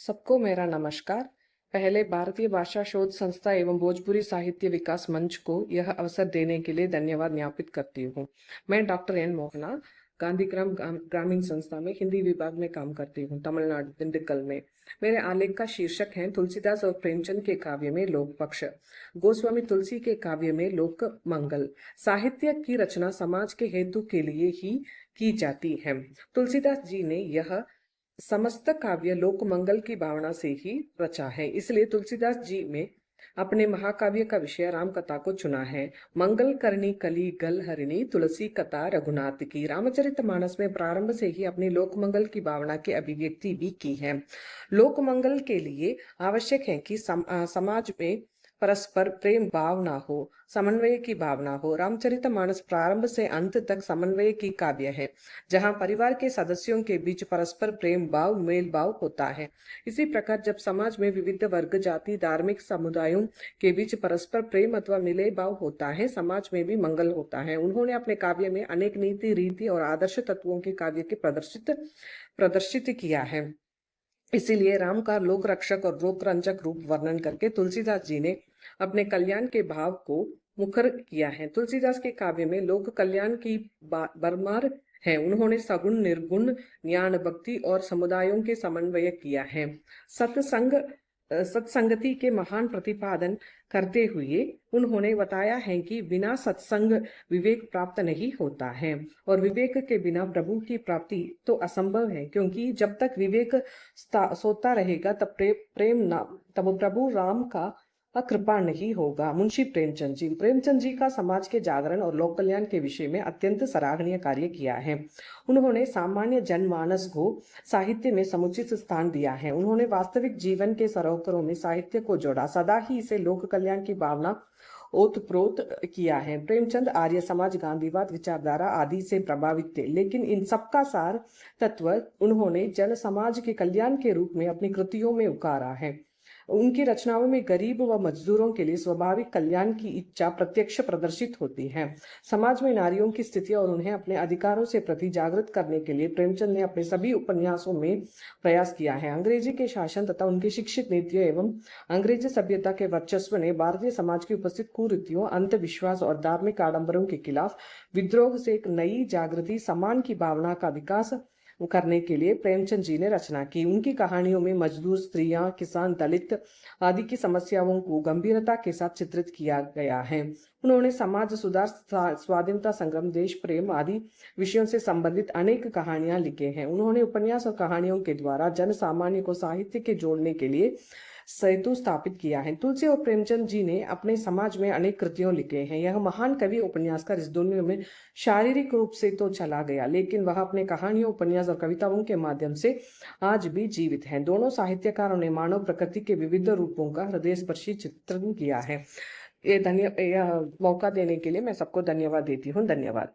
सबको मेरा नमस्कार। पहले भारतीय भाषा शोध संस्था एवं भोजपुरी साहित्य विकास मंच को यह अवसर देने के लिए धन्यवाद ज्ञापित करती हूँ। मैं डॉक्टर एन मोहना गांधीग्राम ग्रामीण संस्था में हिंदी विभाग में काम करती हूँ, तमिलनाडु दिंडुकल में। मेरे आलेख का शीर्षक है तुलसीदास और प्रेमचंद के काव्य में लोक पक्ष, गोस्वामी तुलसी के काव्य में लोक मंगल। साहित्य की रचना समाज के हेतु के लिए ही की जाती है। तुलसीदास जी ने यह समस्त काव्य लोक मंगल की भावना से ही रचा है, इसलिए तुलसीदास जी में अपने महाकाव्य का विषय राम कथा को चुना है। मंगल करनी कली गल हरिणी तुलसी कथा रघुनाथ की। रामचरितमानस में प्रारंभ से ही अपनी लोक मंगल की भावना की अभिव्यक्ति भी की है। लोक मंगल के लिए आवश्यक है कि समाज में परस्पर प्रेम भावना हो, समन्वय की भावना हो। रामचरितमानस प्रारंभ से अंत तक समन्वय की काव्य है, जहां परिवार के सदस्यों के बीच परस्पर प्रेम भाव मेल भाव होता है। इसी प्रकार जब समाज में विविध वर्ग जाति धार्मिक समुदायों के बीच परस्पर प्रेम अथवा मिले भाव होता है, समाज में भी मंगल होता है। उन्होंने अपने काव्य में अनेक नीति रीति और आदर्श तत्वों के काव्य के प्रदर्शित किया है। इसीलिए राम का लोक रक्षक और लोक रंजक रूप वर्णन करके तुलसीदास जी ने अपने कल्याण के भाव को मुखर किया है। तुलसीदास के काव्य में लोक कल्याण की भरमार है। उन्होंने सगुण निर्गुण ज्ञान भक्ति और समुदायों के समन्वय किया है। सत्संगति के महान प्रतिपादन करते हुए उन्होंने बताया है कि बिना सत्संग विवेक प्राप्त नहीं होता है और विवेक के बिना प्रभु की प्राप्ति तो असंभव है, क्योंकि जब तक विवेक सोता रहेगा तब तब प्रभु राम का कृपा नहीं होगा। मुंशी प्रेमचंद जी का समाज के जागरण और लोक कल्याण के विषय में अत्यंत सराहनीय कार्य किया है। उन्होंने सामान्य जनमानस को साहित्य में समुचित स्थान दिया है। उन्होंने वास्तविक जीवन के सरोवरों में साहित्य को जोड़ा, सदा ही इसे लोक कल्याण की भावना ओतप्रोत किया है। प्रेमचंद आर्य समाज, गांधीवाद विचारधारा आदि से प्रभावित थे, लेकिन इन सबका सार तत्व उन्होंने जन समाज के कल्याण के रूप में अपनी कृतियों में उकारा है। उनकी रचनाओं में गरीब व मजदूरों के लिए स्वाभाविक कल्याण की इच्छा प्रत्यक्ष प्रदर्शित होती है। समाज में नारियों की स्थिति और उन्हें अपने अधिकारों से प्रति जागृत करने के लिए प्रेमचंद ने अपने सभी उपन्यासों में प्रयास किया है। अंग्रेजी के शासन तथा उनकी शिक्षित नीतियों एवं अंग्रेजी सभ्यता के वर्चस्व ने भारतीय समाज की उपस्थित कुरीतियों, अंधविश्वास और धार्मिक आडंबरों के खिलाफ विद्रोह से एक नई जागृति, सम्मान की भावना का विकास करने के लिए प्रेमचंद जी ने रचना की। उनकी कहानियों में मजदूर, स्त्रियां, किसान, दलित आदि की समस्याओं को गंभीरता के साथ चित्रित किया गया है। उन्होंने समाज सुधार, स्वाधीनता संग्राम, देश प्रेम आदि विषयों से संबंधित अनेक कहानियां लिखे हैं। उन्होंने उपन्यास और कहानियों के द्वारा जन सामान्य को साहित्य के जोड़ने के लिए सेतु स्थापित किया है। तुलसी और प्रेमचंद जी ने अपने समाज में अनेक कृतियों लिखे हैं। यह महान कवि उपन्यासकार इस दुनिया में शारीरिक रूप से तो चला गया, लेकिन वह अपने कहानियों, उपन्यास और कविताओं के माध्यम से आज भी जीवित हैं। दोनों साहित्यकारों ने मानव प्रकृति के विविध रूपों का हृदयस्पर्शी चित्रण किया है। यह मौका देने के लिए मैं सबको धन्यवाद देती हूँ। धन्यवाद।